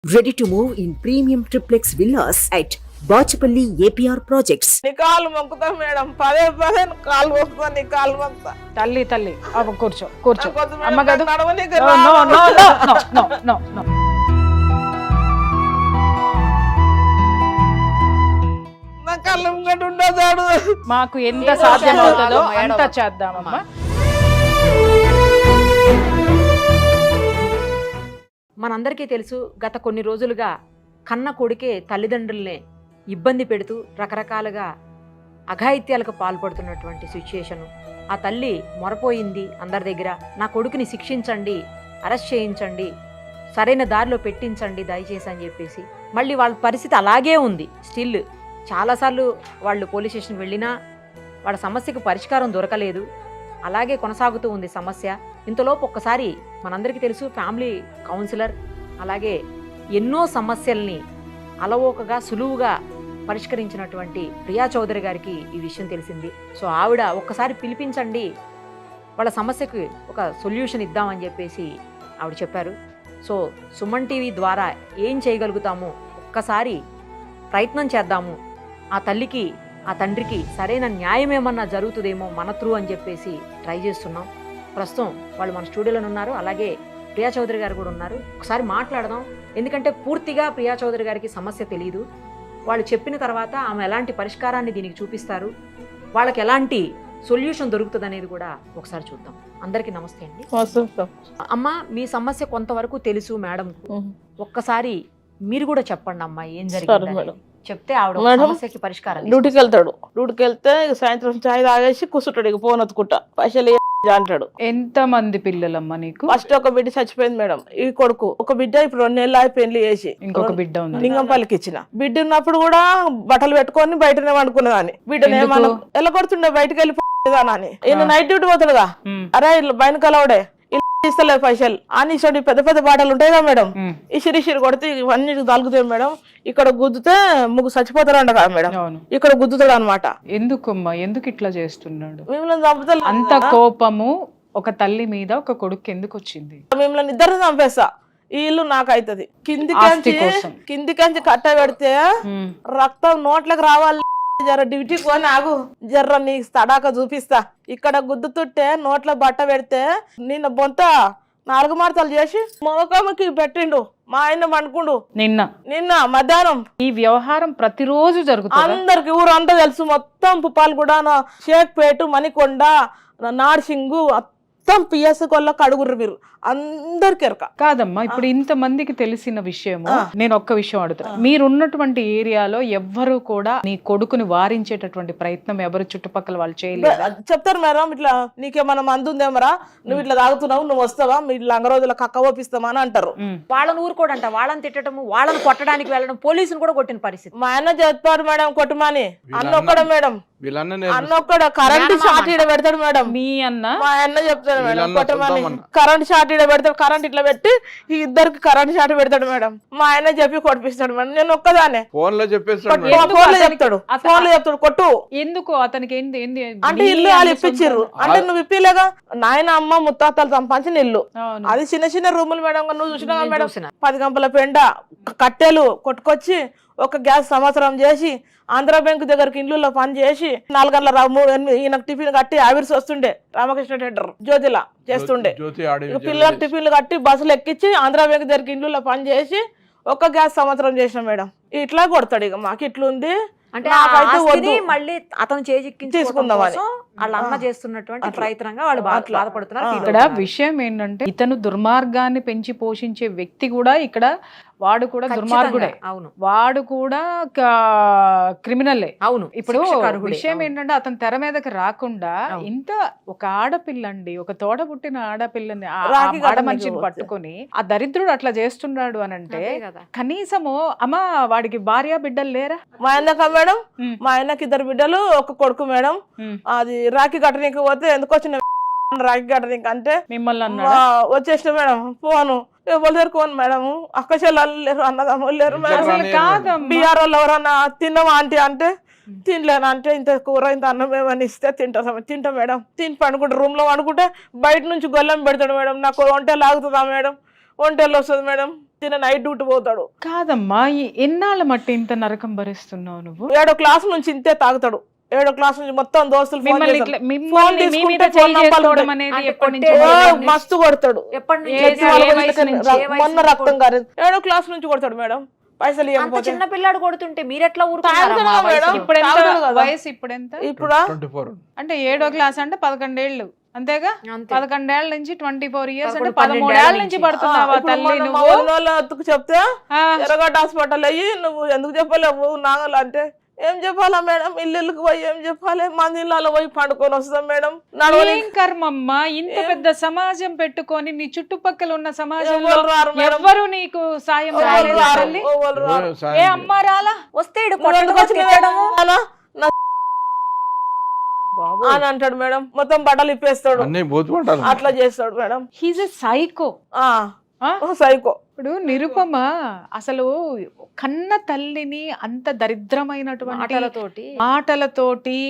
Ready to move in premium triplex villas at Bachapalli APR Projects. నీ కాళ్ళు మొక్కుతా madam, పదే పదే కాళ్ళు మొక్కుతా, నీ కాళ్ళు మొక్కుతా. తల్లి తల్లి అవ్వ కూర్చో కూర్చో నాకొద్దు మేడం, అమ్మ కాదు నడవనీకి నో రాదు. No no no no no నా కళ్ళు ముంగట ఉండదాడు. మాకు ఎంత సాధ్యమవుతుందో అంత చేద్దామమ్మా. మనందరికీ తెలుసు, గత కొన్ని రోజులుగా కన్న కొడుకే తల్లిదండ్రుల్ని ఇబ్బంది పెడుతూ రకరకాలుగా అఘాయిత్యాలకు పాల్పడుతున్నటువంటి సిచ్యుయేషను. ఆ తల్లి మొరపోయింది అందరి దగ్గర, నా కొడుకుని శిక్షించండి, అరెస్ట్ చేయించండి, సరైన దారిలో పెట్టించండి దయచేసి అని చెప్పేసి. మళ్ళీ వాళ్ళ పరిస్థితి అలాగే ఉంది స్టిల్. చాలాసార్లు వాళ్ళు పోలీస్ స్టేషన్కి వెళ్ళినా వాళ్ళ సమస్యకు పరిష్కారం దొరకలేదు, అలాగే కొనసాగుతూ ఉంది సమస్య. ఇంతలోపు ఒక్కసారి మనందరికీ తెలుసు, ఫ్యామిలీ కౌన్సిలర్ అలాగే ఎన్నో సమస్యల్ని అలవోకగా సులువుగా పరిష్కరించినటువంటి ప్రియా చౌదరి గారికి ఈ విషయం తెలిసింది. సో ఆవిడ ఒక్కసారి పిలిపించండి, వాళ్ళ సమస్యకు ఒక సొల్యూషన్ ఇద్దామని చెప్పేసి ఆవిడ చెప్పారు. సో సుమన్ టీవీ ద్వారా ఏం చేయగలుగుతామో ఒక్కసారి ప్రయత్నం చేద్దాము, ఆ తల్లికి ఆ తండ్రికి సరైన న్యాయం ఏమన్నా జరుగుతుందేమో మన త్రూ అని చెప్పేసి ట్రై చేస్తున్నాం. ప్రస్తుతం వాళ్ళు మన స్టూడియోలో ఉన్నారు, అలాగే ప్రియా చౌదరి గారు కూడా ఉన్నారు. ఒకసారి మాట్లాడదాం, ఎందుకంటే పూర్తిగా ప్రియా చౌదరి గారికి సమస్య తెలియదు. వాళ్ళు చెప్పిన తర్వాత ఆమె ఎలాంటి పరిష్కారాన్ని దీనికి చూపిస్తారు, వాళ్ళకి ఎలాంటి సొల్యూషన్ దొరుకుతుంది అనేది కూడా ఒకసారి చూద్దాం. అందరికీ నమస్తే అండి. అమ్మ, మీ సమస్య కొంతవరకు తెలుసు మేడంకు, ఒక్కసారి మీరు కూడా చెప్పండి అమ్మా ఏం జరిగింది. చెప్తే ఆవిడ సమస్యకి పరిష్కారం. డ్యూటీకి వెళ్తాడు, డ్యూటీకి వెళ్తే సాయంత్రం చాయ్ తాగేసి కూర్చుంటాడు, ఇక ఫోన్ ఒత్తుకుంటా పైసలు అంటాడు. ఎంత మంది పిల్లలమ్మా నీకు? ఫస్ట్ ఒక బిడ్డ చచ్చిపోయింది మేడం, ఈ కొడుకు ఒక బిడ్డ ఇప్పుడు 2 నెలలు అయి పెళ్లి చేసి ఇంకొక బిడ్డ ఉంది. లింగంపల్లికి ఇచ్చిన బిడ్డ ఉన్నప్పుడు కూడా బట్టలు పెట్టుకొని బయటనే వండుకునేదాన్ని. బిడ్డను ఏమన్నా ఎలా కొడుతుండే బయటకు వెళ్ళిపోదానని. ఈయన నైట్ డ్యూటీ పోతాడుగా, అరే బయట కలవడే ఇస్తలేదు పైసలు అని ఇచ్చాడు. పెద్ద పెద్ద బాటలు ఉంటాయి కదా మేడం, ఇసిరిసిరి కొడితే ఇవన్నీ తలుగుతాయి మేడం. ఇక్కడ గుద్దుతే ముగ్గురు చచ్చిపోతారంట కదా మేడం, ఇక్కడ గుద్దుతాడు అనమాట. ఎందుకమ్మా, ఎందుకు ఇట్లా చేస్తున్నాడు? మిమ్మల్ని చంపుతా, అంత కోపము ఒక తల్లి మీద ఒక కొడుకు ఎందుకు వచ్చింది? మిమ్మల్ని ఇద్దరిని చంపేస్తా, ఈ ఇల్లు నాకు అవుతుంది. కిందికంచి కట్ట పెడితే రక్తం నోట్లకు రావాలి. జర డ్యూటీకి పోని ఆగు, జర్ర నీ తడాక చూపిస్తా. ఇక్కడ గుద్దుతుంటే నోట్ల బట్ట పెడితే నిన్న బొంత 4 మార్తలు చేసి మొగకమ్మకి పెట్టిండు. మా ఆయన పండుకుండు నిన్న మధ్యాహ్నం. ఈ వ్యవహారం ప్రతిరోజు జరుగుతుంది, అందరికి ఊరంతా తెలుసు. మొత్తం పుప్పాలు కూడా షేక్పేట, మణికొండ, నార్సింగు మొత్తం పిఎస్ కొల్ల అడుగురు మీరు అందరికి ఎరక. కాదమ్మా, ఇప్పుడు ఇంత మందికి తెలిసిన విషయము. నేను ఒక్క విషయం అడుగుతా, మీరున్నటువంటి ఏరియాలో ఎవ్వరు కూడా నీ కొడుకుని వారించేటటువంటి ప్రయత్నం ఎవరు చుట్టుపక్కల వాళ్ళు చేయలేదు? చెప్తారు మేడం, ఇట్లా నీకేమన్నా మందు ఉందేమరా, నువ్వు ఇట్లా తాగుతున్నావు, నువ్వు వస్తావా, మీ లంగ రోజుల కక్క ఓపిస్తామా అని అంటారు. వాళ్ళని ఊరుకోడంట, వాళ్ళని తిట్టడము, వాళ్ళని కొట్టడానికి వెళ్ళడం, పోలీసులు కూడా కొట్టిన పరిస్థితి. మా ఆయన చెప్తాడు మేడం కొట్టుమని, అన్నొక్కడ మేడం, అన్నొక్కడ కరెంట్ షార్ట్ ఇడ పెడతాడు మేడం. మీ అన్న మా అన్న చెప్తాడు మేడం కొట్టమని, కరెంట్ షార్ట్ ఇడ పెడతాడు, కరెంట్ ఇట్లా పెట్టి ఈ ఇద్దరికి కరెంట్ షార్ట్ పెడతాడు మేడం. మా ఆయన చెప్పి కొట్టిపిస్తాడు మేడం. నేను ఒక్కదానే ఫోన్ లో చెప్తాడు కొట్టు. ఎందుకు అతనికి ఏంది అంటే ఇల్లు వాళ్ళు ఇప్పించారు అంటే నువ్వు ఇప్పిలేగా, నాయన అమ్మ ముత్తాతలు సంపాదించిన ఇల్లు అది. చిన్న చిన్న రూములు మేడం, నువ్వు చూసినా మేడం, 10 గంపల పెండ కట్టెలు కొట్టుకొచ్చి ఒక గ్యాస్ సంవత్సరం చేసి ఆంధ్ర బ్యాంకు దగ్గరికి ఇండ్లలో పని చేసి 4 గంటల ఈయనకు టిఫిన్ కట్టి ఆవిర్స్ వస్తుండే, రామకృష్ణ థియేటర్ జ్యోతిలా చేస్తుండే. పిల్లలకు టిఫిన్లు కట్టి బస్సులు ఎక్కించి ఆంధ్ర బ్యాంకు దగ్గరికి ఇండ్లలో పని చేసి ఒక గ్యాస్ సంవత్సరం చేసిన మేడం. ఇట్లా కొడతాడు. ఇక మాకు ఇట్లుంది అంటే మళ్ళీ అతను తీసుకుందామని వాళ్ళ అమ్మ చేస్తున్నటువంటి ప్రయత్నంగా వాళ్ళు బాధపడుతున్నారు. ఇక్కడ విషయం ఏంటంటే, ఇతను దుర్మార్గాన్ని పెంచి పోషించే వ్యక్తి కూడా ఇక్కడ వాడు కూడా దుర్మార్గుడే. అవును, వాడు కూడా క్రిమినలే. అవును. ఇప్పుడు విషయం ఏంటంటే, అతను తెర మీదకి రాకుండా ఇంత ఒక ఆడపిల్లండి, ఒక తోడ పుట్టిన ఆడపిల్లని ఆడ మనిషిని పట్టుకొని ఆ దరిద్రుడు అట్లా చేస్తున్నాడు అని అంటే, కనీసము అమ్మా వాడికి భార్య బిడ్డలు లేరా? మా ఆయనక మేడం, మా ఆయనకి 2 బిడ్డలు, ఒక కొడుకు మేడం. అది రాఖీ కట్టనీకి పోతే ఎందుకు వచ్చిన రాఖీ కట్టనీకి అంటే మిమ్మల్ని వచ్చేసిన మేడం. పోను ఎవరు లేరు కోను మేడం, అక్క చెల్లెలు లేరు, అన్నదమ్ములు లేరు మేడం. బీఆర్ వాళ్ళు ఎవరన్నా తిన్నావా ఆంటీ అంటే తినలేను అంటే, ఇంత కూర ఇంత అన్నం ఏమని ఇస్తే తింటా మేడం. తిని పండుకుంటే రూమ్ లో పండుకుంటే బయట నుంచి గొల్లం పెడతాడు మేడం. నాకు వంట లాగుతుందా మేడం, ఒంటెళ్ళు వస్తుంది మేడం. తిన నైట్ డ్యూటీ పోతాడు. కాదమ్మా, ఎన్నాళ్ళ మట్టి ఇంత నరకం భరిస్తున్నావు నువ్వు? 7వ క్లాస్ నుంచి ఇంతే తాగుతాడు. 7వ క్లాస్ నుంచి మొత్తం దోస్తులు ఫోన్ చేస్తారు. మిమ్మల్ని మీ మీద చేయి చేసుకోవడం అనేది ఎప్పటి నుంచి? మస్తు కొడతాడు. ఎప్పటి నుంచి? మొన్న రక్తం గారి 7వ క్లాస్ నుంచి కొడతాడు మేడం. పైసలు అంత చిన్న పిల్లాడు కొడుతుంటే మీరెట్లా ఊరుకున్నారమ్మా? మేడం ఇప్పుడు ఎంత తాగుతాడు కదా. వయసు? ఇప్పుడు ఎంత? ఇప్పుడా 24. అంటే 7వ క్లాస్ అంటే 11 ఏళ్ళు అంతేగా? అంతే. 11 ఏళ్ల నుంచి 24 ఇయర్స్ అంటే 12 13 ఏళ్ల నుంచి పడుతున్నావా తల్లి నువ్వు? చెప్తే ఎర్రగడ్డ హాస్పిటల్ అయ్యి నువ్వు ఎందుకు చెప్పలేవు నాగలు అంటే ఏం చెప్పాలా మేడం? ఇల్లుకి పోయి ఏం చెప్పాలి? మంది ఇళ్ళలో పోయి పండుకొని వస్తాం మేడం. ఏం కర్మమ్మా, ఇంత పెద్ద సమాజం పెట్టుకొని నీ చుట్టుపక్కల ఉన్న సమాజంలో ఎవరు రారు మేడం. ఎవ్వరు నీకు సాయం రాలేదా తల్లి? ఏ అమ్మ రాలా? వస్తే ఈడు కొట్టడం, తిట్టడము. అని అంటాడు మేడం. మొత్తం బట్టలు ఇప్పేస్తాడు. అన్ని బోతుపడ్డారు. అట్లా చేస్తాడు madam. He's a psycho. Psycho. ఇప్పుడు నిరుపమ అసలు కన్న తల్లిని అంత దరిద్రమైనటువంటి మాటలతోటి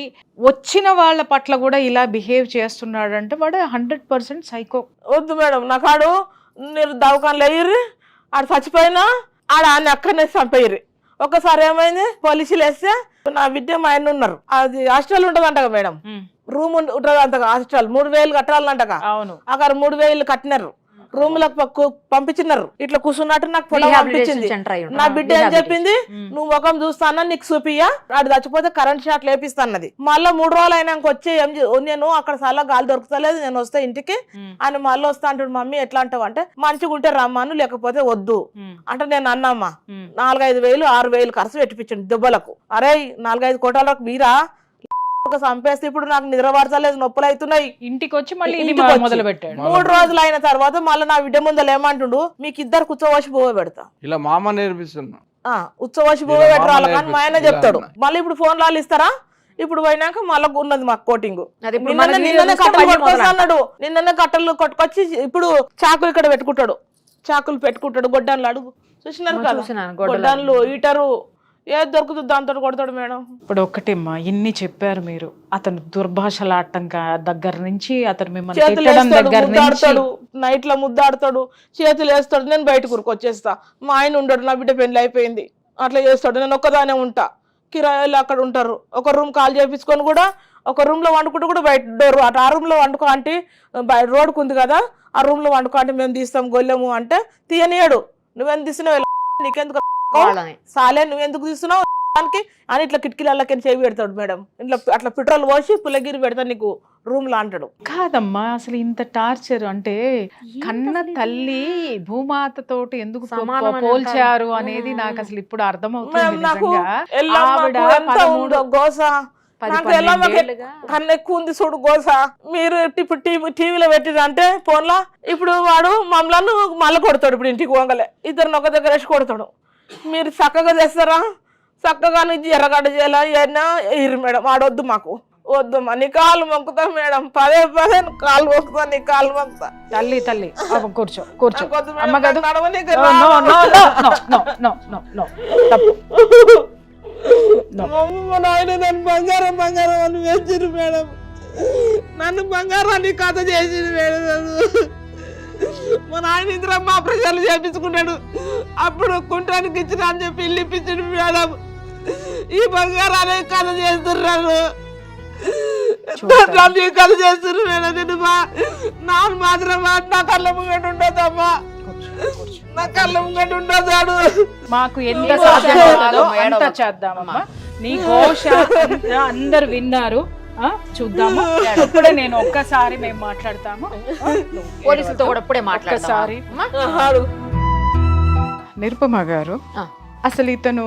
వచ్చిన వాళ్ళ పట్ల కూడా ఇలా బిహేవ్ చేస్తున్నాడు అంటే వాడు 100% సైకో. వద్దు మేడం, నాకాడు మీరు దవాఖానలు వేయర్రి, ఆడు చచ్చిపోయినా ఆడ ఆయన అక్కడనే చంపేయర్రి. ఒక్కసారి ఏమైంది, పోలీసులు వేస్తే నా బిడ్డ మా ఆయన ఉన్నారు. అది హాస్టల్ ఉంటదంటగా మేడం, రూమ్ ఉంటది అంతగా. హాస్టల్ 3,000 కట్టాలంటగా. అవును, అక్కడ 3,000 కట్టినారు. రూమ్ లకు పంపించినారు. ఇట్లా కూర్చున్నట్టు నాకు ఫోటో పంపించింది. నా బిడ్డ ఏం చెప్పింది, నువ్వు ముఖం చూస్తానా నీకు చూపియా, ఆడు చచ్చిపోతే కరెంట్ షాట్ లేపిస్తాన్నది. మళ్ళీ 3 రోజులు అయినాక వచ్చి నేను అక్కడ చాలా గాలి దొరుకుతలేదు, నేను వస్తే ఇంటికి అని మళ్ళీ వస్తా అంటాడు. మమ్మీ ఎట్లా అంటావు అంటే మంచిగా ఉంటే రమ్మాను లేకపోతే వద్దు అంటే నేను అన్నమ్మా 4-5 వేలు 6 వేలు ఖర్చు పెట్టిపించండి దెబ్బలకు. అరే 4-5 కోటాలకు మీరా చంపేస్తే ఇప్పుడు నాకు నిద్ర పడతలేదు, నొప్పులు అవుతున్నాయి. ఇంటికి వచ్చి మళ్ళీ మొదలు పెట్టాడు. 3 రోజులు అయిన తర్వాత మళ్ళీ నా బిడ్డ ముందర ఏమంటుండు, మీకు ఇద్దరు కూర్చోవచ్చి పోవ పెడతా, ఇలా మామ నేర్పిస్తున్నా, ఉత్సవాసి పోవ పెట్టరాల కానీ మా ఆయన చెప్తాడు. మళ్ళీ ఇప్పుడు ఫోన్ లాలు ఇస్తారా, ఇప్పుడు పోయినాక మళ్ళీ ఉన్నది మాకు కోటింగ్. నిన్ననే కట్టలు కొట్టుకొస్తా అన్నాడు. నిన్ననే కట్టలు కొట్టుకొచ్చి ఇప్పుడు చాకులు ఇక్కడ పెట్టుకుంటాడు. చాకులు పెట్టుకుంటాడు. గొడ్డన్లు అడుగు చూసినారు కదా, గొడ్డన్లు హీటరు ఏది దొరుకుతుంది దాంతో కొడతాడు మేడం. ఇప్పుడు ఒకటేమ్మా, ఇన్ని చెప్పారు మీరు. అతను దుర్భాషలాడటం దగ్గర నుంచి అతను మిమ్మల్ని ముద్దాడతాడు, నైట్ లో ముద్దాడతాడు, చేతులు వేస్తాడు. నేను బయట కూరుకొచ్చేస్తా, మా ఆయన ఉండడు, నా బిడ్డ పెళ్లి అయిపోయింది, అట్లా చేస్తాడు. నేను ఒక్కదానే ఉంటా, కిరాయిలు అక్కడ ఉంటారు. ఒక రూమ్ కాల్ చేయించుకొని కూడా ఒక రూమ్ లో వండుకుంటూ కూడా బయట డోర్ అటు ఆ రూమ్ లో వండుకో అంటే రోడ్కు ఉంది కదా, ఆ రూమ్ లో వండుకో అంటే మేము తీస్తాం గొల్లెము అంటే తీయనియాడు. నువ్వెంత తీసినావు, నీకెందుకు సాలే, నువ్వెందుకు తీస్తున్నావు అని ఇట్లా కిటికీలకి చేయి పెడతాడు మేడం. ఇట్లా అట్లా పెట్రోల్ పోసి పుల్లగిరి పెడతాడు నీకు రూమ్ లో అంటాడు. కాదమ్మా, అసలు ఇంత టార్చర్ అంటే కన్న తల్లి భూమాతతోటి ఎందుకు పోల్చారు అనేది నాకు అసలు ఇప్పుడు అర్థమవుతుంది. కన్నా ఎక్కువ ఉంది చూడు గోస. మీరు ఇప్పుడు టీవీలో పెట్టిరు అంటే ఫోన్లో, ఇప్పుడు వాడు మమ్మల్ని మళ్ళీ కొడతాడు. ఇప్పుడు ఇంటికి పోగలే ఇద్దరిని ఒక దగ్గర వేసి కొడతాడు. మీరు చక్కగా చేస్తారా, చక్కగా నుంచి ఎర్రగడ్డ చేయాలా ఏనా ఎయిరు మేడం. ఆడొద్దు మాకు, వద్దమ్మా, నీ కాళ్ళు మొక్కుతా మేడం, పదే కాళ్ళు మొక్కుతా, నీ కాళ్ళు మొక్కుతా. తల్లి తల్లి కూర్చో కూర్చో. మా నాయన నన్ను బంగారం బంగారం అని వేసిరు మేడం. నన్ను బంగారాన్ని కథ చేసిండు మేడం. మా నాయన ఇంద్రమ్మ ఆపరేషన్లు చేయించుకున్నాడు. అప్పుడు కుంటానికి ఇచ్చిన అని చెప్పి ఇల్లు ఇప్పించాడు మేడం. ఈ బంగారాన్ని కథ చేస్తున్నాను, కథ చేస్తున్నారు మేడం. నేను నాన్న మాత్రం నా కళ్ళ ముంగట ఉండదమ్మా, నా కళ్ళ ముంగట ఉండదాడు. మాకు ఎంత సాధ్యమవుతుందో అంత చేద్దామమ్మా. నీ ఘోష అందరు విన్నారు, చూద్దాము. ఇప్పుడే నేను ఒక్కసారి మేము మాట్లాడతాము, పోలీసులతో కూడా ఇప్పుడే మాట్లాడతారు. నిరుపమ గారు, అసలు ఇతను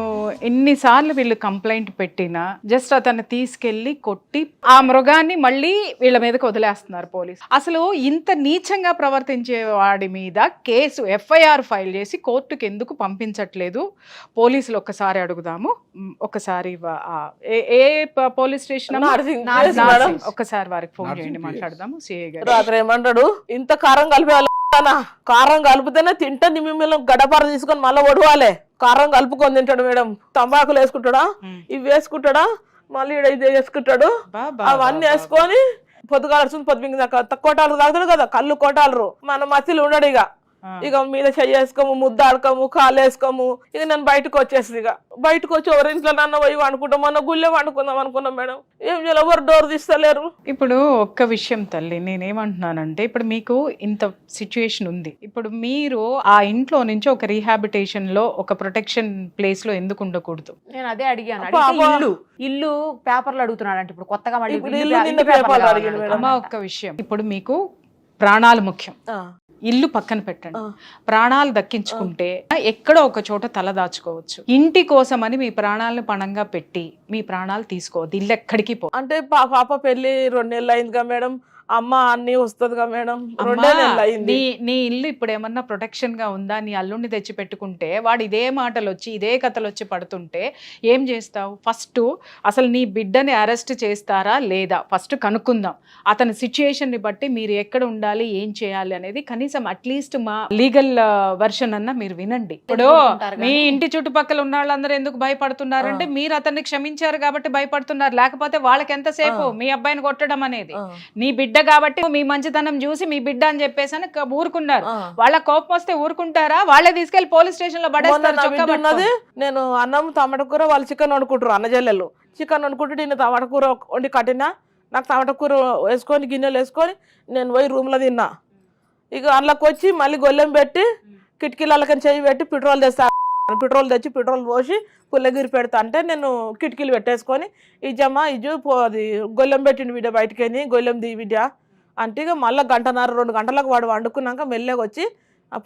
ఎన్నిసార్లు వీళ్ళు కంప్లైంట్ పెట్టినా జస్ట్ అతను తీసుకెళ్లి కొట్టి ఆ మృగాన్ని మళ్ళీ వీళ్ళ మీదకి వదిలేస్తున్నారు పోలీసు. అసలు ఇంత నీచంగా ప్రవర్తించే వాడి మీద కేసు ఎఫ్ఐఆర్ ఫైల్ చేసి కోర్టుకు ఎందుకు పంపించట్లేదు పోలీసులు? ఒక్కసారి అడుగుదాము. ఒకసారి ఏ పోలీస్ స్టేషన్? ఒక్కసారి వారికి ఫోన్ చేయండి, మాట్లాడదాము. సిఐ గారు రాత్రి ఏమంటాడు, ఇంత కారం కలిపి కారం కలిపితేనే తింటా, మిమ్మల్ని గడపార తీసుకొని మళ్ళీ ఒడవాలి. కారం కలుపుకొని తింటాడు మేడం. తంబాకులు వేసుకుంటాడా, ఇవి వేసుకుంటాడా, మళ్ళీ ఇది వేసుకుంటాడు. అవన్నీ వేసుకొని పొద్దుగాల పొద్దుగా కోటాలు తాగుతాడు కదా, కళ్ళు కోటాలరు. మన మసిలు ఉండడు. ఇక ఇక మీద చెయ్యేసుకోము, ముద్దాడుకోము, కాలు వేసుకోము. ఇక నేను బయటకు వచ్చేసి ఇక బయటకు వచ్చి ఎవరి ఇంట్లో నన్ను పోయి వండుకుంటాం, మొన్న గుళ్ళే వండుకుందాం అనుకున్నాం మేడం. ఏం చేయాలి, ఎవరు డోర్ తీస్తలేరు. ఇప్పుడు ఒక్క విషయం తల్లి, నేనేమంటున్నానంటే ఇప్పుడు మీకు ఇంత సిచ్యుయేషన్ ఉంది, ఇప్పుడు మీరు ఆ ఇంట్లో నుంచి ఒక రీహాబిటేషన్ లో ఒక ప్రొటెక్షన్ ప్లేస్ లో ఎందుకు ఉండకూడదు? నేను అదే అడిగాను. అబ్బా, అడిగితే అబ్బా. ఇల్లు పేపర్లు అడుగుతున్నాడు అంటే ఇప్పుడు కొత్తగా మళ్ళీ ఇప్పుడు ఇల్లు ఇల్లు పే- నిన్న ఇంటి పేపర్లు పేపర్లు కావాలని అడిగాడు మేడం. అమ్మా ఒక్క విషయం, ఇప్పుడు మీకు ప్రాణాలు ముఖ్యం, ఇల్లు పక్కన పెట్టండి. ప్రాణాలు దక్కించుకుంటే ఎక్కడో ఒక చోట తల దాచుకోవచ్చు. ఇంటి కోసమని మీ ప్రాణాలను పణంగా పెట్టి మీ ప్రాణాలు తీసుకోవద్దు. ఇల్లు ఎక్కడికి పో. అంటే పాప పెళ్లి 2 నెలలు అయిందిగా మేడం, అమ్మ అన్ని వస్తుందిగా మేడం, 2 నెలలు అయింది. నీ ఇల్లు ఇప్పుడు ఏమన్నా ప్రొటెక్షన్ గా ఉందా? నీ అల్లుడిని తెచ్చి పెట్టుకుంటే వాడు ఇదే మాటలు వచ్చి ఇదే కథలు వచ్చి పడుతుంటే ఏం చేస్తావు? ఫస్ట్ అసలు నీ బిడ్డని అరెస్ట్ చేస్తారా లేదా ఫస్ట్ కనుక్కుందాం. అతని సిచ్యుయేషన్ ని బట్టి మీరు ఎక్కడ ఉండాలి, ఏం చేయాలి అనేది కనీసం అట్లీస్ట్ మా లీగల్ వర్షన్ అన్న మీరు వినండి. ఇప్పుడు మీ ఇంటి చుట్టుపక్కల ఉన్న వాళ్ళందరూ ఎందుకు భయపడుతున్నారంటే మీరు అతన్ని క్షమించారు కాబట్టి భయపడుతున్నారు. లేకపోతే వాళ్ళకి ఎంతసేపు మీ అబ్బాయిని కొట్టడం అనేది. నీ బిడ్డ కాబట్టి మీ మంచితనం చూసి మీ బిడ్డ అని చెప్పేసి అని ఊరుకున్నారు. వాళ్ళ కోపం వస్తే ఊరుకుంటారా? వాళ్ళే తీసుకెళ్లి పోలీస్ స్టేషన్ లో పడేస్తారు. చొక్కా పట్టుకొని. నేను అన్నం టమాటా కూర, వాళ్ళు చికెన్ వండుకుంటారు, అన్నజల్లెలు చికెన్ వండుకుంటే నేను టమాటా కూర వండి కట్టినా, నాకు టమాటా కూర వేసుకొని గిన్నెలు వేసుకొని నేను పోయి రూమ్లో తిన్నా. ఇక అందులోకి వచ్చి మళ్ళీ గొల్లెం పెట్టి కిటికీలకి చెయ్యి పెట్టి పెట్రోల్ తెస్తా, పెట్రోల్ తెచ్చి పెట్రోల్ పోసి పుల్లగిరి పెడతా అంటే నేను కిటికీలు పెట్టేసుకొని ఇజమ్మా అది గొల్లెం పెట్టిండు బిడ్డ బయటకెళ్ళి గొల్లెం దీ బిడ్డ అంటే ఇక మళ్ళీ 1:30-2 గంటలకు వాడు వండుకున్నాక మెల్లగా వచ్చి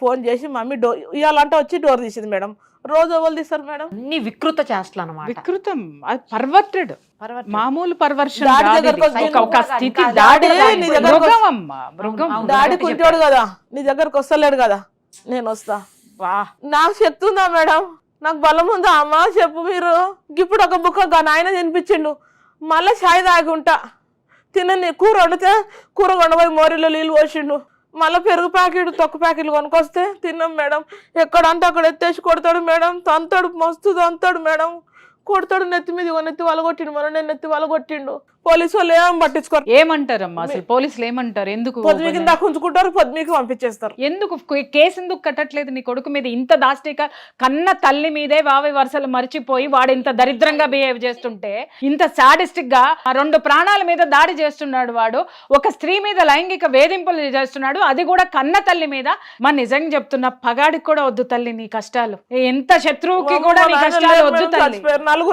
ఫోన్ చేసి మమ్మీ డోర్ ఇవ్వాలంటే వచ్చి డోర్ తీసింది మేడం. రోజు ఎవరు తీస్తారు మేడం? అన్ని వికృత చేష్టలు అన్నమాట. వికృతం, అది పర్వర్టెడ్, మామూలు పర్వర్షన్. డాడీ దగ్గరకు ఒక స్థితి డాడీ నీ దగ్గరకు మృగం అమ్మా, మృగం. డాడీ కుంటాడు కదా, నీ దగ్గరకు వస్తలేడు కదా, నేను వస్తా. నాకు శక్తి ఉందా మేడం? నాకు బలం ఉందా అమ్మా? చెప్పు మీరు. ఇప్పుడు ఒక బుక్క నాయన తినిపించిండు, మళ్ళీ ఛాయ్ తాగి ఉంటా, తినని కూర వండితే కూర వండబోయి మోరీలో నీళ్ళు పోసిండు, మళ్ళీ పెరుగు ప్యాకెట్ తొక్కు ప్యాకెట్లు కొనుక్కొస్తే తిన్నాం మేడం. ఎక్కడంటే అక్కడ ఎత్తేసి కొడతాడు మేడం, తంతాడు, మస్తు తంతాడు మేడం, కొడతాడు. నెత్తి మీద నెత్తి వలగొట్టిండు, మనం నేను నెత్తి వలగొట్టిండు. పోలీసు వాళ్ళు ఏం పట్టించుకోరు. ఏమంటారమ్మా అసలు పోలీసులు ఏమంటారు? ఎందుకు పొద్దుమికి దాకా ఉంచుకుంటారు, పొద్దుమికి పంపించేస్తారు. ఎందుకు కేసు ఎందుకు కట్టట్లేదు నీ కొడుకు మీద? ఇంత దాష్టిక కన్న తల్లి మీదే వావి వరుసలు మర్చిపోయి వాడు ఇంత దరిద్రంగా బిహేవ్ చేస్తుంటే, ఇంత సాడిస్టిక్ గా 2 ప్రాణాల మీద దాడి చేస్తున్నాడు వాడు, ఒక స్త్రీ మీద లైంగిక వేధింపులు చేస్తున్నాడు, అది కూడా కన్న తల్లి మీద. మా నిజంగా చెప్తున్నా, పగాడికి కూడా వద్దు తల్లి నీ కష్టాలు, ఎంత శత్రువుకి కూడా నీ కష్టాలు వద్దు తల్లి.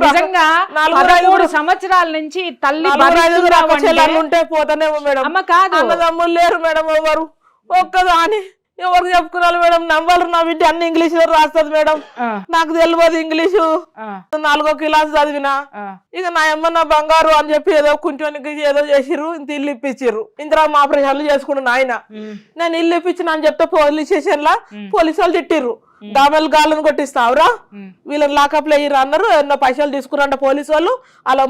నిజంగా 13 సంవత్సరాల నుంచి తల్లి ఉంటే పోతానేమో మేడం. అమ్మ కాదు, అన్నదమ్ములు లేరు మేడం, ఎవరు ఒక్కదాని ఎవరు చెప్పుకున్నారు మేడం? నంబర్ నా బిడ్డ అన్ని ఇంగ్లీష్ లో రాస్తుంది మేడం, నాకు తెలియదు ఇంగ్లీషు. 4వ క్లాస్ చదివినా. ఇక నా అమ్మ నా బంగారు అని చెప్పి ఏదో కుంటోనికి ఏదో చేసిర్రు, ఇంత ఇల్లు ఇప్పించిర్రు, ఇందిరా ఆపరేషన్లు చేసుకున్నాను ఆయన. నేను ఇల్లు ఇప్పించిన అని చెప్తే పోలీస్ స్టేషన్ లా పోలీసు వాళ్ళు తిట్టిర్రు, దామెలు గాళ్ళను కొట్టిస్తావురా, వీళ్ళని లాకప్ లో అయ్యిర్రు అన్నారు. ఎన్నో పైసలు తీసుకురంట పోలీసు వాళ్ళు. అలా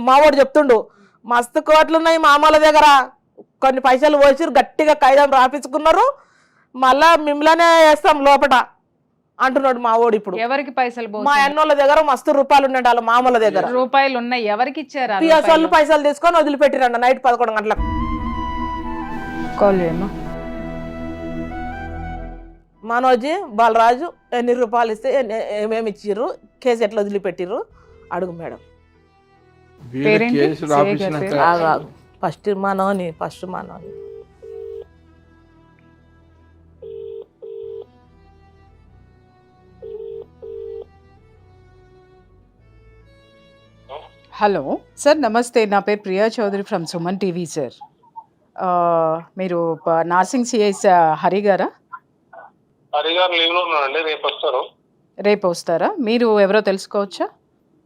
మావాడు చెప్తుండు, మస్తు కోట్లు ఉన్నాయి మామూల దగ్గర, కొన్ని పైసలు పోసిరు, గట్టిగా కాయిదాం రాపించుకున్నారు, మళ్ళా మిమ్మల్నే వేస్తాం లోపట అంటున్నాడు మా ఓడి. ఇప్పుడు ఎవరికి పైసలు? మా అన్నోళ్ళ దగ్గర మస్తు రూపాయలు ఉన్నాడు, వాళ్ళ మామూల దగ్గర రూపాయలు ఉన్నాయి. ఎవరికి ఇచ్చారు? పిఎస్ఎల్ పైసలు తీసుకొని వదిలిపెట్టిరంట నైట్ 11 గంటలకు. కాల్ చేయమ్మా. మనోజీ బాలరాజు ఎన్ని రూపాయలు ఇస్తే ఏమేమి ఇచ్చిర్రు, కేసు ఎట్లా వదిలిపెట్టిర్రు అడుగు మేడం. ఫస్ట్ మనోని హలో సార్, నమస్తే. నా పేరు Priya Chaudhary from Suman TV sir. మీరు నార్సింగ్ సిఐ హరి గారా? హరి గారు లీవ్ లో ఉన్నారండి, రేపు వస్తారు. రేపు వస్తారా? మీరు ఎవరో తెలుసుకోవచ్చా?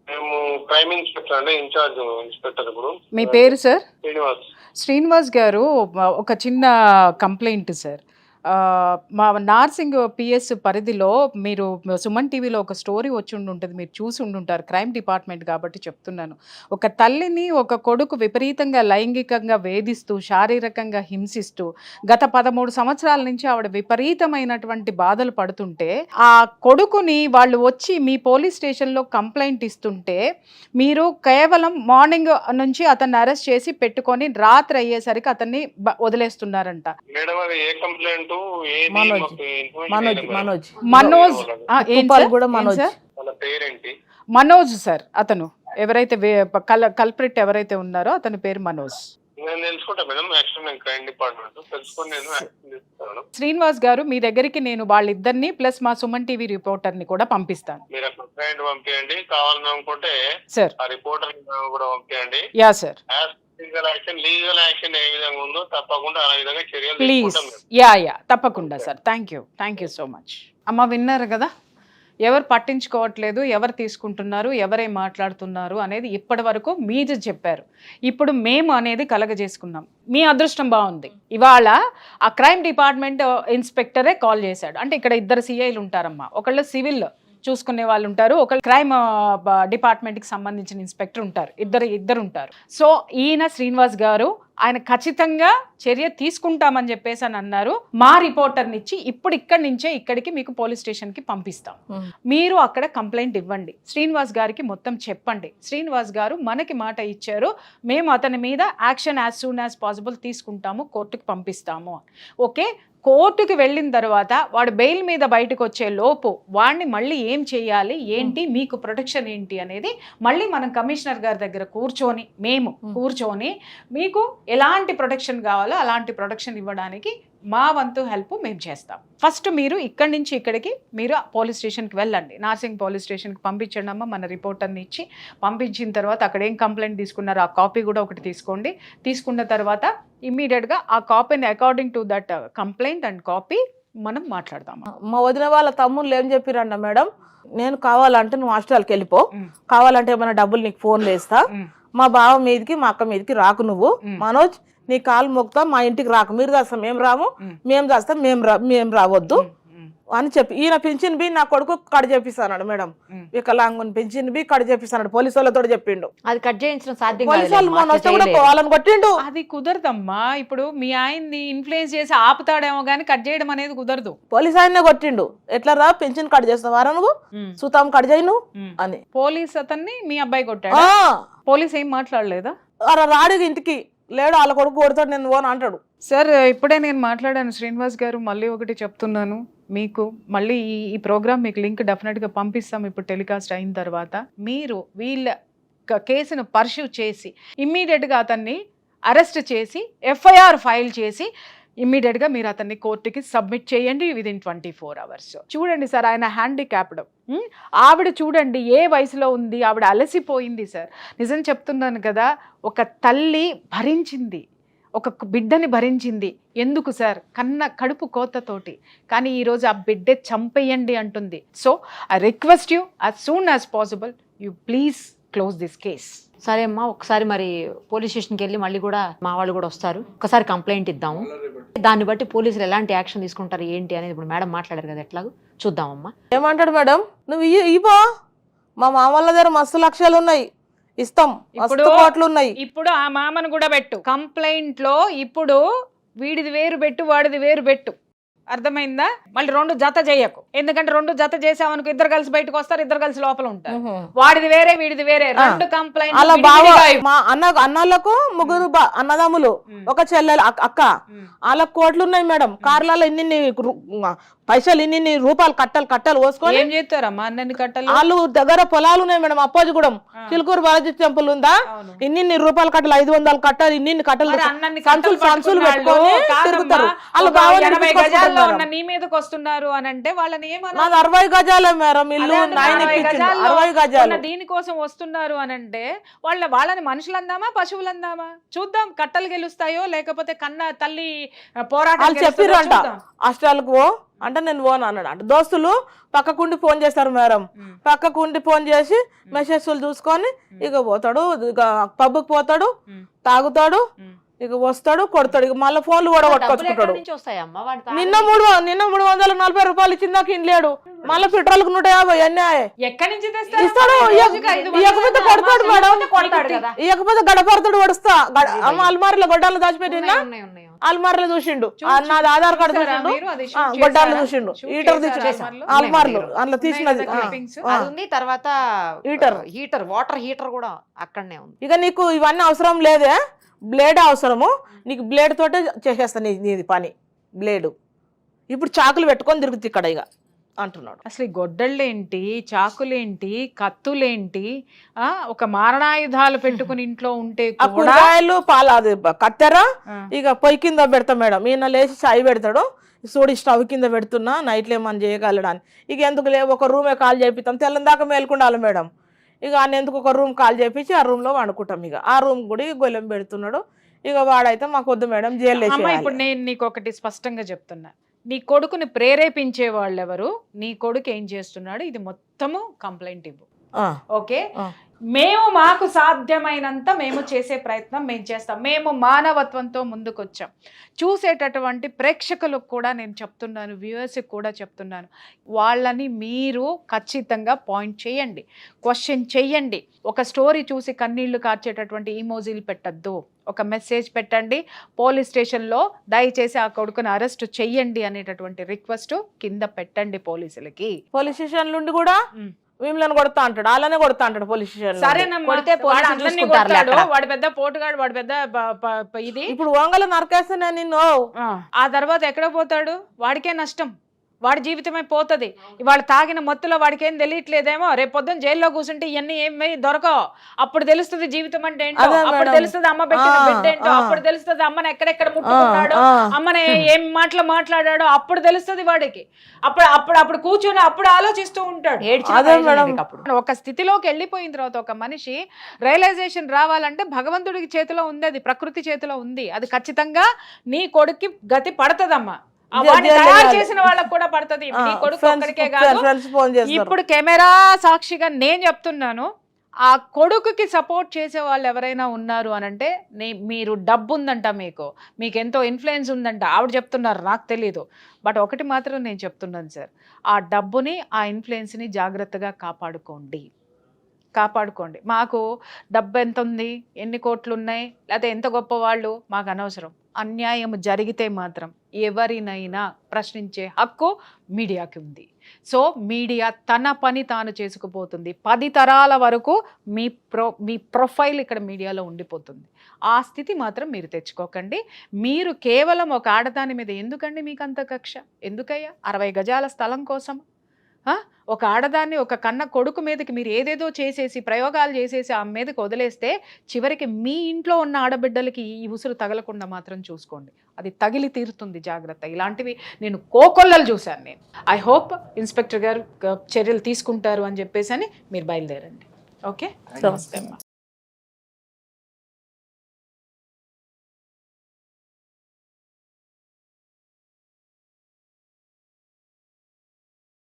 మేము క్రైమ్ ఇన్స్పెక్టర్ అండి, ఇన్ఛార్జ్ ఇన్స్పెక్టర్. ఇప్పుడు మీ పేరు సార్? శ్రీనివాస్ గారు, ఒక చిన్న కంప్లైంట్ సార్. మా నార్సింగ్ పిఎస్ పరిధిలో మీరు సుమన్ టీవీలో ఒక స్టోరీ వచ్చి ఉంటుంది, మీరు చూసి ఉండుంటారు, క్రైమ్ డిపార్ట్మెంట్ కాబట్టి చెప్తున్నాను. ఒక తల్లిని ఒక కొడుకు విపరీతంగా లైంగికంగా వేధిస్తూ శారీరకంగా హింసిస్తూ గత 13 సంవత్సరాల నుంచి ఆవిడ విపరీతమైనటువంటి బాధలు పడుతుంటే, ఆ కొడుకుని వాళ్ళు వచ్చి మీ పోలీస్ స్టేషన్లో కంప్లైంట్ ఇస్తుంటే మీరు కేవలం మార్నింగ్ నుంచి అతన్ని అరెస్ట్ చేసి పెట్టుకొని రాత్రి అయ్యేసరికి అతన్ని వదిలేస్తున్నారంట. మేడం అది ఏ కంప్లైంట్ కంప్లైంట్ ఏది మనోజ్. మాకు information మనోజ్ లేదు మేడం. మనోజ్ మనోజ్ ఏం కుప్పలు సార్? కూడా ఏం మనోజ్. సార్? వాళ్ళ పేరేంటి? మనోజ్ సార్, అతను ఎవరైతే కల్ప్రిట్ ఎవరైతే ఉన్నారో అతని పేరు మనోజ్. నేను తెలుసుకుంటా మేడం, యాక్చువల్ నేను క్రైమ్ డిపార్ట్మెంట్ తెలుసుకొని నేను యాక్షన్ తీసుకుంటాను. శ్రీనివాస్ గారు మీ దగ్గరికి నేను వాళ్ళిద్దరిని ప్లస్ మా సుమన్ టీవీ రిపోర్టర్ ని కూడా పంపిస్తాను. మీరు అక్కడ క్లయింట్ పంపించండి, కావాలని అనుకుంటే సార్ ఆ రిపోర్టర్ కూడా పంపించండి. యా సార్, లీగల్ యాక్షన్ ఏ విధంగా ఉందో తప్పకుండా ఆ విధంగా చర్యలు ప్లీజ్. తీసుకుంటాం మేము. యా తప్పకుండా sir. Thank you so much. అమ్మ విన్నారు కదా, ఎవరు పట్టించుకోవట్లేదు, ఎవరు తీసుకుంటున్నారు, ఎవరేం మాట్లాడుతున్నారు అనేది ఇప్పటి వరకు మీరు చెప్పారు. ఇప్పుడు మేము అనేది కలగజేసుకున్నాం. మీ అదృష్టం బాగుంది, ఇవాళ ఆ క్రైమ్ డిపార్ట్మెంట్ ఇన్స్పెక్టరే కాల్ చేశాడు. అంటే ఇక్కడ ఇద్దరు సిఐలు ఉంటారమ్మా, ఒకళ్ళు సివిల్ చూసుకునే వాళ్ళు ఉంటారు, ఒకళ్ళు క్రైమ్ డిపార్ట్మెంట్కి సంబంధించిన ఇన్స్పెక్టర్ ఉంటారు, ఇద్దరు ఉంటారు. సో ఈయన శ్రీనివాస్ గారు ఆయన ఖచ్చితంగా చర్య తీసుకుంటామని చెప్పేసి అని అన్నారు. మా రిపోర్టర్ని ఇచ్చి ఇప్పుడు ఇక్కడి నుంచే ఇక్కడికి మీకు పోలీస్ స్టేషన్కి పంపిస్తాం. మీరు అక్కడ కంప్లైంట్ ఇవ్వండి, శ్రీనివాస్ గారికి మొత్తం చెప్పండి. శ్రీనివాస్ గారు మనకి మాట ఇచ్చారు, మేము అతని మీద action as soon as possible తీసుకుంటాము, కోర్టుకి పంపిస్తాము. ఓకే, కోర్టుకి వెళ్ళిన తర్వాత వాడు బెయిల్ మీద బయటకు వచ్చే లోపు వాడిని మళ్ళీ ఏం చేయాలి, ఏంటి మీకు ప్రొటెక్షన్ ఏంటి అనేది మళ్ళీ మనం కమిషనర్ గారి దగ్గర మేము కూర్చొని మీకు ఎలాంటి ప్రొటెక్షన్ కావాలో అలాంటి ప్రొటెక్షన్ ఇవ్వడానికి మా వంతు హెల్ప్ మేము చేస్తాం. ఫస్ట్ మీరు ఇక్కడి నుంచి ఇక్కడికి మీరు పోలీస్ స్టేషన్కి వెళ్ళండి, నార్సింగ్ పోలీస్ స్టేషన్కి పంపించండి అమ్మ. మన రిపోర్టర్ని ఇచ్చి పంపించిన తర్వాత అక్కడ ఏం కంప్లైంట్ తీసుకున్నారో ఆ కాపీ కూడా ఒకటి తీసుకోండి. తీసుకున్న తర్వాత ఇమ్మీడియట్గా ఆ కాపీని according to that complaint and copy మనం మాట్లాడదాం. మా వదిన వాళ్ళ తమ్ముళ్ళు ఏం చెప్పిరంట మేడం, నేను కావాలంటే నువ్వు హాస్టల్కి వెళ్ళిపో, కావాలంటే ఏమైనా డబ్బులు నీకు ఫోన్లు వేస్తా, మా బావ మీదకి మా అక్క మీదకి రాకు, నువ్వు మనోజ్ నీ కాలు మొక్కుతా, మా ఇంటికి రాకు, మీరు చేస్తాం మేము రాము, మేము చేస్తాం మేము రావద్దు అని చెప్పి ఈయన పింఛన్ బి నా కొడుకు కట్ చేపిస్తాడు మేడం, వికలాంగుని పింఛన్ బి కట్ చేపిస్తాడు, పోలీసు వాళ్ళతో చెప్పిండు. అది కట్ చేయించడం సాధ్యం పోలీసు వాళ్ళు మొన్న వస్తే కూడా వాళ్ళని కొట్టిండు. అది కుదరదమ్మా. ఇప్పుడు మీ ఆయన్ని ఇన్ఫ్లుయెన్స్ చేసి ఆపుతాడేమో కానీ కట్ చేయడం అనేది కుదరదు. పోలీసు ఆయన్నే కొట్టిండు, ఎట్లా రా పింఛన్ కట్ చేస్తావారా నువ్వు, సుతాం కట్ చేయను అని. పోలీస్ అతన్ని మీ అబ్బాయి కొట్టాడు, పోలీస్ ఏం మాట్లాడలేదా? రాడు ఇంటికి లేడు, వాళ్ళ కొడుకు కొడతాడు నేను ఓన్ అంటాడు. సార్ ఇప్పుడే నేను మాట్లాడాను శ్రీనివాస్ గారు, మళ్ళీ ఒకటి చెప్తున్నాను మీకు, మళ్ళీ ఈ ప్రోగ్రామ్ మీకు లింక్ డెఫినెట్గా పంపిస్తాం ఇప్పుడు టెలికాస్ట్ అయిన తర్వాత. మీరు వీళ్ళ కేసును పర్స్యూ చేసి ఇమ్మీడియట్గా అతన్ని అరెస్ట్ చేసి ఎఫ్ఐఆర్ ఫైల్ చేసి ఇమ్మీడియట్గా మీరు అతన్ని కోర్టుకి సబ్మిట్ చేయండి విదిన్ 24 hours. చూడండి సార్, ఆయన హ్యాండిక్యాప్డ్, ఆవిడ చూడండి ఏ వయసులో ఉంది, ఆవిడ అలసిపోయింది సార్. నిజం చెప్తున్నాను కదా, ఒక తల్లి భరించింది, ఒక బిడ్డని భరించింది. ఎందుకు సార్? కడుపు కోతతోటి. కానీ ఈరోజు ఆ బిడ్డే చంపేయండి అంటుంది. So I request you as soon as possible you please close this case. సరే అమ్మా, ఒకసారి మరి పోలీస్ స్టేషన్కి వెళ్ళి మళ్ళీ కూడా మా వాళ్ళు కూడా వస్తారు, ఒకసారి కంప్లైంట్ ఇద్దాము. దాన్ని బట్టి పోలీసులు ఎలాంటి యాక్షన్ తీసుకుంటారు ఏంటి అనేది ఇప్పుడు మేడం మాట్లాడారు కదా, ఎట్లాగో చూద్దామమ్మా. ఏమంటాడు మేడం, నువ్వు ఇవ్వా, మా మామ వాళ్ళ దగ్గర మస్తు లక్ష్యాలు ఉన్నాయి, ఇస్తాం, ఇప్పుడు కోట్లు ఉన్నాయి. ఇప్పుడు ఆ మామను కూడా పెట్టు కంప్లైంట్ లో. ఇప్పుడు వీడిది వేరు పెట్టు, వాడిది వేరు పెట్టు, అర్థమైందా? మళ్ళీ 2 జత చేయకు, ఎందుకంటే 2 జత చేసావనుకో ఇద్దరు కలిసి బయటకు వస్తారు, ఇద్దరు కలిసి లోపల ఉంటారు. వాడిది వేరే వీడిది వేరే, 2 కంప్లైంట్. అలా మా అన్నలకు 3 అన్నదమ్ములు, ఒక చెల్లెలు అక్క, వాళ్ళకి కోట్లు ఉన్నాయి మేడం. కార్లలో ఇన్ని పైసలు ఇన్ని రూపాయలు కట్టలు పోసుకొని ఏం చేస్తారమ్మా అన్నన్ని కట్టలు? వాళ్ళు దగ్గర పొలాలు ఉన్నాయి మేడం, అప్పోజిగూడెం చిలుకూరు బాలాజీ టెంపుల్ ఉందా, ఇన్ని రూపాయలు కట్టలు, 500 కట్టలు, ఇన్ని కట్టలు సంచులు పెట్టుకొని తిరుగుతారు. వాళ్ళు 80 గజాల్లో ఉన్న నీ మీదకి వస్తున్నారు అని అంటే వాళ్ళని ఏమన్నా? 60 గజాలే మేడం ఇల్లు, 60 గజాలు. దీనికోసం వస్తున్నారు అని అంటే వాళ్ళని మనుషులు అందామా పశువులు అందామా? చూద్దాం కట్టలు గెలుస్తాయో లేకపోతే కన్న తల్లి పోరాటం చెప్పిరంట. హాస్టల్కు అంటే నేను ఓన్ అన్నాడు అంట. దోస్తులు పక్కకుండి ఫోన్ చేస్తారు మేడం, పక్కకుండి ఫోన్ చేసి మెసేజ్లు చూసుకొని ఇక పోతాడు, ఇక పబ్కి పోతాడు, తాగుతాడు, ఇక వస్తాడు, కొడతాడు, ఇక మళ్ళీ ఫోన్లు కూడా కొట్టుకొచ్చుకుంటాడు. నిన్న 340 రూపాయలు ఇచ్చిందాక ఇంట్లేడు, మళ్ళీ పెట్రోల్కి 150 అన్నీ ఎక్కడి నుంచి ఇస్తాడు. ఇకపోతే కొడతాడు మేడం, ఇకపోతే గడపడతాడు, వడుస్తా అల్మారిలో గొడ్డాలు దాచిపెట్టినా, అల్మార్లో చూసిండు, నాది ఆధార్ కార్డు చూసిండు, గొడ్డాలు చూసిండు, హీటర్ తెచ్చి అల్మార్లు అందులో తీసినది తర్వాత హీటర్ వాటర్ హీటర్ కూడా అక్కడనే ఉంది. ఇక నీకు ఇవన్నీ అవసరం లేదే, బ్లేడ్ అవసరము, నీకు బ్లేడ్ తోటే చేసేస్తా నీది పని. బ్లేడు ఇప్పుడు చాకులు పెట్టుకొని తిరుగుతుంది ఇక్కడ ఇక అంటున్నాడు. అసలు ఈ గొడ్డళ్ళేంటి, చాకులేంటి, కత్తులేంటి, ఒక మారణాయుధాలు పెట్టుకుని ఇంట్లో ఉంటే ఆ కూడా కూరగాయలు పాలు అది కత్తెర ఆ. ఇక పొయ్యి కింద పెడతా మేడం, ఈయన లేచి చాయ్ పెడతాడు, చూడు స్టవ్ కింద పెడుతున్నా నైట్లో ఏమన్నా చేయగలడని. ఇక ఎందుకు లే ఒక రూమే కాల్ చేపిస్తాం, తెల్లని దాకా మేలుకుండాలి మేడం. ఇక ఆయన ఎందుకు ఒక రూమ్ కాల్ చేపించి ఆ రూమ్ లో వండుకుంటాం. ఇక ఆ రూమ్ కూడా గొల్లెం పెడుతున్నాడు. ఇక వాడైతే మాకు వద్దు మేడం జైలు. అమ్మ ఇప్పుడు నేను నీకు ఒకటి స్పష్టంగా చెప్తున్నా, నీ కొడుకుని ప్రేరేపించే వాళ్ళు ఎవరు, నీ కొడుకు ఏం చేస్తున్నాడు, ఇది మొత్తము కంప్లైంట్ ఇవ్వు. ఓకే, మేము మాకు సాధ్యమైనంత మేము చేసే ప్రయత్నం మేము చేస్తాం. మేము మానవత్వంతో ముందుకొచ్చాం. చూసేటటువంటి ప్రేక్షకులకు కూడా నేను చెప్తున్నాను, వ్యూవర్స్కి కూడా చెప్తున్నాను, వాళ్ళని మీరు ఖచ్చితంగా పాయింట్ చేయండి, క్వశ్చన్ చెయ్యండి. ఒక స్టోరీ చూసి కన్నీళ్లు కార్చేటటువంటి ఈమోజీలు పెట్టద్దు, ఒక మెసేజ్ పెట్టండి. పోలీస్ స్టేషన్లో దయచేసి ఆ కొడుకుని అరెస్ట్ చెయ్యండి అనేటటువంటి రిక్వెస్ట్ కింద పెట్టండి పోలీసులకి. పోలీస్ స్టేషన్ నుండి కూడా మిమ్మల్ని కొడతా అంటాడు, అలానే కొడతా అంటాడు పోలీస్ స్టేషన్. సరేనమ్మా, కొడితే పోలీసులు వాడు అందరినీ చూసుకుంటారులే కొడతాడు, అక్కడ. వాడు పెద్ద పోటుగాడు, వాడు పెద్ద ఇది. ఇప్పుడు వంగల నరకేస్తానే నిన్ను. ఆ తర్వాత ఎక్కడ పోతాడు, వాడికే నష్టం, వాడి జీవితమే పోతుంది. ఇవాళ తాగిన మత్తులో వాడికి ఏం తెలియట్లేదేమో, రేపు పొద్దున్న జైల్లో కూర్చుంటే ఇవన్నీ ఏమి దొరకవు. అప్పుడు తెలుస్తుంది జీవితం అంటే ఏంటో, అప్పుడు తెలుస్తుంది అమ్మ పెట్టిన బిడ్డ ఏంటో, అప్పుడు తెలుస్తుంది అమ్మని ఎక్కడెక్కడ ముట్టుకున్నాడు, అమ్మని ఏం మాటలు మాట్లాడాడో అప్పుడు తెలుస్తుంది వాడికి. అప్పుడు అప్పుడు అప్పుడు కూర్చొని అప్పుడు ఆలోచిస్తూ ఉంటాడు. ఒక స్థితిలోకి వెళ్ళిపోయిన తర్వాత ఒక మనిషి రియలైజేషన్ రావాలంటే భగవంతుడికి చేతిలో ఉంది, అది ప్రకృతి చేతిలో ఉంది. అది ఖచ్చితంగా నీ కొడుక్కి గతి పడుతుందమ్మా, వాడిని తయారు చేసిన వాళ్ళకి కూడా పడుతుంది. నీ కొడుకు ఒక్కడికే కాదు. ఇప్పుడు కెమెరా సాక్షిగా నేను చెప్తున్నాను, ఆ కొడుకుకి సపోర్ట్ చేసే వాళ్ళు ఎవరైనా ఉన్నారు అని అంటే మీరు డబ్బు ఉందంట, మీకు ఎంతో ఇన్ఫ్లుయెన్స్ ఉందంట ఆవిడ చెప్తున్నారు, నాకు తెలీదు. బట్ ఒకటి మాత్రం నేను చెప్తున్నాను సార్, ఆ డబ్బుని ఆ ఇన్ఫ్లుయెన్స్ని జాగ్రత్తగా కాపాడుకోండి. మాకు డబ్బు ఎంత ఉంది, ఎన్ని కోట్లు ఉన్నాయి, లేకపోతే ఎంత గొప్ప వాళ్ళు మాకు అనవసరం. అన్యాయం జరిగితే మాత్రం ఎవరినైనా ప్రశ్నించే హక్కు మీడియాకి ఉంది. సో మీడియా తన పని తాను చేసుకుపోతుంది. 10 తరాల వరకు మీ ప్రొఫైల్ ఇక్కడ మీడియాలో ఉండిపోతుంది. ఆ స్థితి మాత్రం మీరు తెచ్చుకోకండి. మీరు కేవలం ఒక ఆడదాని మీద ఎందుకండి మీకు అంత కక్ష? ఎందుకయ్యా? 60 గజాల స్థలం కోసం ఒక ఆడదాన్ని, ఒక కన్న కొడుకు మీదకి మీరు ఏదేదో చేసేసి ప్రయోగాలు చేసేసి ఆ మీదకి వదిలేస్తే చివరికి మీ ఇంట్లో ఉన్న ఆడబిడ్డలకి ఈ ఉసురు తగలకుండా మాత్రం చూసుకోండి. అది తగిలి తీరుతుంది, జాగ్రత్త. ఇలాంటివి నేను కోకొల్లలు చూశాను. నేను ఐ హోప్ ఇన్స్పెక్టర్ గారు చర్యలు తీసుకుంటారు అని చెప్పేసి అని మీరు బయలుదేరండి. ఓకే, నమస్తే అమ్మా.